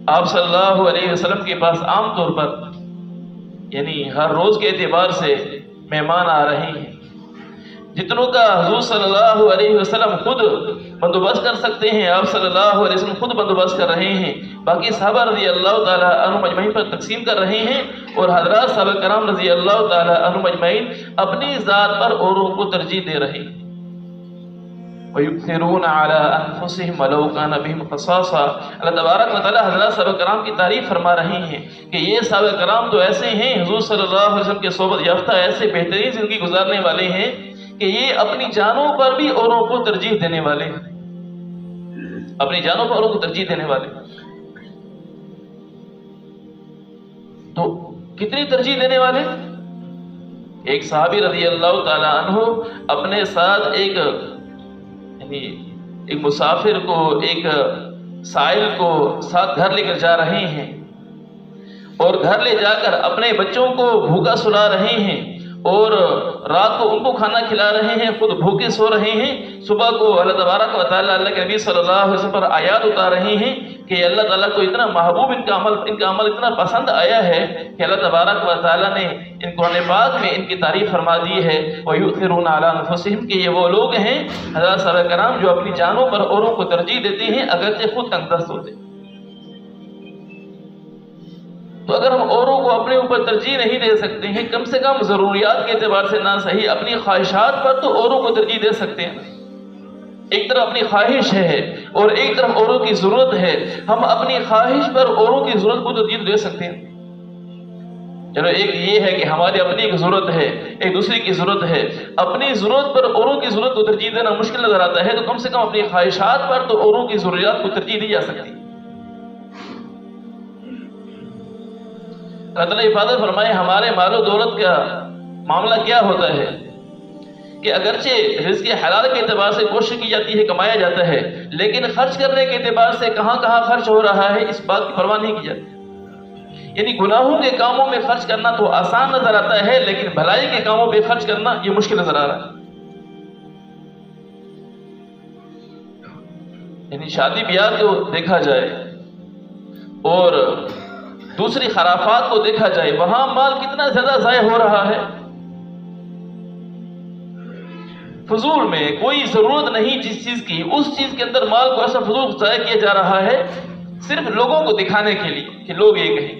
آپ صلی اللہ علیہ وسلم کے پاس عام طور پر یعنی ہر روز کے اعتبار سے مہمان آ رہے ہیں، جتنوں کا حضور صلی اللہ علیہ وسلم خود بندوبست کر سکتے ہیں آپ صلی اللہ علیہ وسلم خود بندوبست کر رہے ہیں، باقی صحابہ رضی اللہ تعالیٰ عنہم اجمعین پر تقسیم کر رہے ہیں، اور حضرات صحابہ کرام رضی اللہ تعالیٰ عنہم اجمعین اپنی ذات پر اوروں کو ترجیح دے رہے ہیں۔ وَيُؤْثِرُونَ عَلَىٰ أَنفُسِهِمْ وَلَوْ كَانَ بِهِمْ خَصَاصَةٌ۔ اللہ تبارک و تعالیٰ حضرات صحابہ کرام کی تعریف فرما رہے ہیں کہ یہ صحابہ کرام تو ایسے ہیں، حضور صلی اللہ علیہ وسلم کے صحبت یافتہ ایسے بہترین زندگی گزارنے والے ہیں کہ یہ اپنی جانوں پر بھی اوروں کو ترجیح دینے والے ہیں، اپنی جانوں پر اوروں کو ترجیح دینے والے۔ تو کتنی ترجیح دینے والے؟ ایک صحابی رضی اللہ تعالیٰ عنہ اپنے ساتھ ایک مسافر کو، ایک سائل کو ساتھ گھر لے کر جا رہے ہیں، اور گھر لے جا کر اپنے بچوں کو بھوکا سلا رہے ہیں، اور رات کو ان کو کھانا کھلا رہے ہیں، خود بھوکے سو رہے ہیں۔ صبح کو اللہ تبارک و تعالیٰ اللہ کے نبی صلی اللہ علیہ وسلم پر آیات اتار رہے ہیں کہ اللہ تعالیٰ کو اتنا محبوب ان کا عمل اتنا پسند آیا ہے کہ اللہ تبارک و تعالیٰ نے ان قرآن پاک میں ان کی تعریف فرما دی ہے، وَيُؤْثِرُونَ عَلَىٰ أَنفُسِهِمْ کہ یہ وہ لوگ ہیں حضرات صحابہ کرام جو اپنی جانوں پر اوروں کو ترجیح دیتے ہیں اگرچہ خود تنگ دست ہوتے ہیں۔ تو اگر ہم اوروں کو اپنے اوپر ترجیح نہیں دے سکتے ہیں، کم سے کم ضروریات کے اعتبار سے نہ صحیح اپنی خواہشات پر تو اوروں کو ترجیح دے سکتے ہیں۔ ایک طرف اپنی خواہش ہے اور ایک طرف اوروں کی ضرورت ہے، ہم اپنی خواہش پر اوروں کی ضرورت کو ترجیح دے سکتے ہیں۔ چلو ایک یہ ہے کہ ہماری اپنی ایک ضرورت ہے، ایک دوسری کی ضرورت ہے، اپنی ضرورت پر اوروں کی ضرورت کو ترجیح دینا مشکل نظر آتا ہے، تو کم سے کم اپنی خواہشات پر تو اوروں کی ضروریات کو ترجیح دی جا سکتی ہے۔ اللہ تعالیٰ حفاظت فرمائے ہمارے مال و دولت کا معاملہ کیا ہوتا ہے کہ اگرچہ رزق حلال کے اعتبار سے کوشش کی جاتی ہے، کمایا جاتا ہے، لیکن خرچ کرنے کے اعتبار سے کہاں کہاں خرچ ہو رہا ہے اس بات کی پرواہ نہیں کی جاتی۔ یعنی گناہوں کے کاموں میں خرچ کرنا تو آسان نظر آتا ہے، لیکن بھلائی کے کاموں پہ خرچ کرنا یہ مشکل نظر آ رہا ہے۔ یعنی شادی بیاہ کو دیکھا جائے اور دوسری خرافات کو دیکھا جائے، وہاں مال کتنا زیادہ ضائع ہو رہا ہے۔ فضول میں کوئی ضرورت نہیں جس چیز کی، اس چیز کے اندر مال کو ایسا فضول ضائع کیا جا رہا ہے صرف لوگوں کو دکھانے کے لیے کہ لوگ یہ کہیں۔